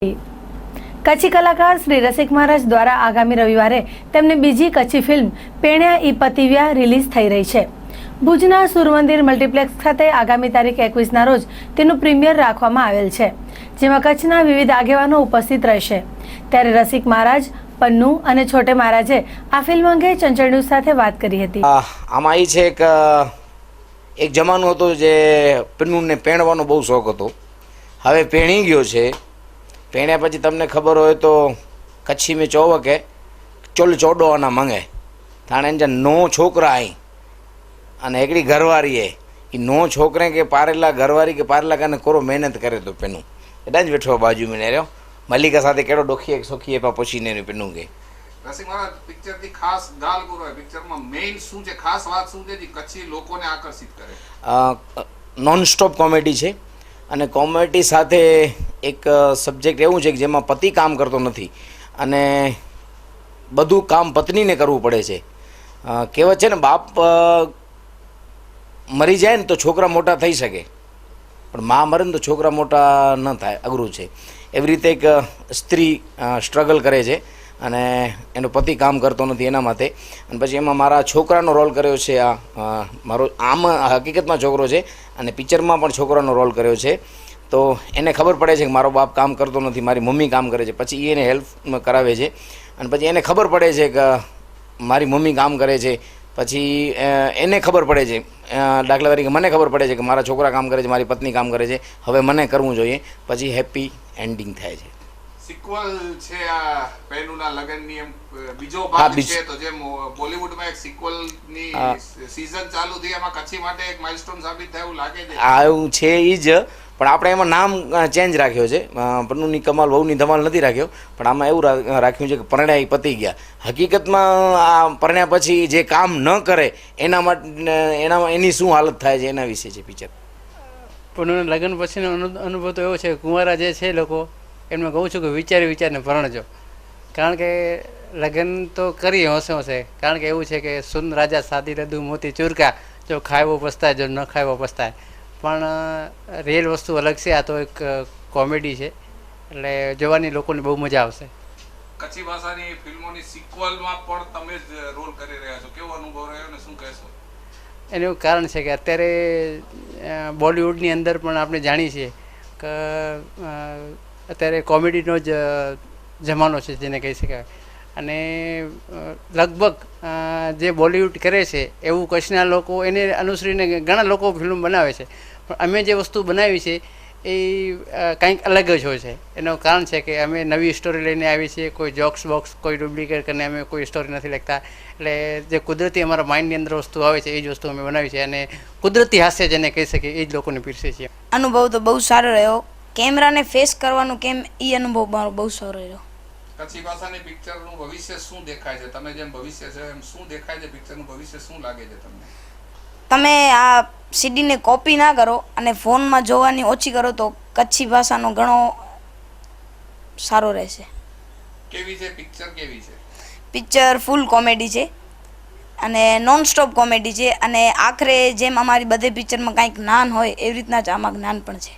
કચ્છી કલાકાર શ્રી રસિક મહારાજ દ્વારા આગામી રવિવારે તેમની બીજી કચ્છી ફિલ્મ પેણ્યા ઈ પતિવ્યા રિલીઝ થઈ રહી છે। ભુજના સૂર્યમંદિર મલ્ટીપ્લેક્સ ખાતે આગામી તારીખ 21ના રોજ તેનું પ્રીમિયર રાખવામાં આવેલ છે, જેમાં કચ્છના વિવિધ આગેવાનો ઉપસ્થિત રહેશે। ત્યારે રસિક મહારાજ, પન્નુ અને છોટે મહારાજે આ ફિલ્મ અંગે ચંચળ ન્યૂઝ સાથે વાત કરી હતી। આમાં એ છે એક જમાનો હતો જે પન્નુને પહેણવાનો બહુ શોખ હતો। હવે પહેણી ગયો છે। પહેણ્યા પછી તમને ખબર હોય તો કચ્છી में चौव के चोल चोडो आना मंगे थाने जा नो छोकरा आई अने एकड़ी घरवारी है कि नो छोकरे के पारेला घरवारी के पारेला कने कोरो मेहनत करे तो पेनू एटा ज बैठो बाजू में ने रह्यो मलिका साथे केड़ो डोखी एक सोखी पा पोछीने पेनू के રસિક મહારાજ પિક્ચર ની ખાસ ગાલ ગુરો है પિક્ચર માં મેઇન શું છે, ખાસ વાત શું છે જે કચ્છી લોકોને આકર્ષિત કરે? નોન સ્ટોપ કોમેડી છે અને કોમેડી સાથે એક સબ્જેક્ટ એવું છે કે જેમાં પતિ કામ કરતો નથી અને બધું કામ પત્નીને કરવું પડે છે। કહેવત છે ને, બાપ મરી જાય ને તો છોકરા મોટા થઈ શકે, પણ મા મરે ને તો છોકરા મોટા ન થાય, અઘરું છે। એવી રીતે એક સ્ત્રી સ્ટ્રગલ કરે છે અને એનો પતિ કામ કરતો નથી એના માટે, અને પછી એમાં મારા છોકરાનો રોલ કર્યો છે। આ મારો આમ હકીકતમાં છોકરો છે અને પિક્ચરમાં પણ છોકરાનો રોલ કર્યો છે। તો એને ખબર પડે છે કે મારો બાપ કામ કરતો નથી, મારી મમ્મી કામ કરે છે, પછી એને હેલ્પ કરાવે છે અને પછી એને ખબર પડે છે કે મારી મમ્મી કામ કરે છે, પછી એને ખબર પડે છે, દાખલા તરીકે મને ખબર પડે છે કે મારા છોકરા કામ કરે છે, મારી પત્ની કામ કરે છે, હવે મને કરવું જોઈએ, પછી હેપી એન્ડિંગ થાય છે। સિક્વલ છે આ પેનુના લગનની, એમ બીજો ભાગ છે, તો જેમ બોલિવૂડમાં એક સિક્વલની સીઝન ચાલુ થઈ, એમાં કચ્છી માટે એક માઇલસ્ટોન સાબિત થાય એવું લાગે છે। આવું છે એ જ, પણ આપણે એમાં નામ ચેન્જ રાખ્યો છે। પન્નુની કમાલ વહુની ધમાલ નથી રાખ્યો, પણ આમાં એવું રાખ્યું છે કે પરણ્યા પતી ગયા। હકીકતમાં આ પરણ્યા પછી જે કામ ન કરે એના માટે એની શું હાલત થાય છે એના વિશે છે પિક્ચર। પન્નુના લગ્ન પછીનો અનુભવ તો એવો છે, કુંવારા જે છે લોકો એમને કહું છું કે વિચારીને પરણજો, કારણ કે લગ્ન તો કરી હોશે હોશે, કારણ કે એવું છે કે સુન રાજા સાદી રદુ મોતી ચૂરકા, જો ખાયો પસ્તાય જો ન ખાયો પસ્તાય, પણ રિયલ વસ્તુ અલગ છે। આ તો એક કોમેડી છે, એટલે જોવાની લોકોને બહુ મજા આવશે। કચ્છી ભાષાની ફિલ્મોની સિક્વલમાં પણ તમે જ રોલ કરી રહ્યા છો, કેવો અનુભવ રહ્યો અને શું કહેશો? એનું એવું કારણ છે કે અત્યારે બોલિવૂડની અંદર પણ આપણે જાણીએ છીએ કે અત્યારે કોમેડીનો જ જમાનો છે જેને કહી શકાય, અને લગભગ જે બોલિવૂડ કરે છે એવું કચ્છના લોકો એને અનુસરીને ઘણા લોકો ફિલ્મ બનાવે છે, પણ અમે જે વસ્તુ બનાવી છે એ કંઈક અલગ જ હોય છે। એનું કારણ છે કે અમે નવી સ્ટોરી લઈને આવીએ છીએ, કોઈ જોક્સ બોક્સ કોઈ ડુપ્લિકેટ કરીને અમે કોઈ સ્ટોરી નથી લખતા, એટલે જે કુદરતી અમારા માઇન્ડની અંદર વસ્તુ આવે છે એ જ વસ્તુ અમે બનાવી છે, અને કુદરતી હાસ્ય જેને કહી શકીએ એ જ લોકોને પીરસે છીએ। અનુભવ તો બહુ સારો રહ્યો, કેમેરાને ફેસ કરવાનું કેમ એ અનુભવ મારો બહુ સારો રહ્યો। કચ્છી ભાષાની પિક્ચરનું ભવિષ્ય શું દેખાય છે? તમે જેમ ભવિષ્ય છે એમ શું દેખાય છે પિક્ચરનું ભવિષ્ય શું લાગે છે તમને? તમે આ સીડીને કોપી ના કરો અને ફોનમાં જોવાની ઓછી કરો તો કચ્છી ભાષાનો ઘણો સારો રહેશે। કેવી છે પિક્ચર? કેવી છે પિક્ચર? ફૂલ કોમેડી છે અને નોન સ્ટોપ કોમેડી છે, અને આખરે જેમ અમારી બધે પિક્ચરમાં કંઈક જ્ઞાન હોય એવી રીતના જ આમાં જ્ઞાન પણ છે।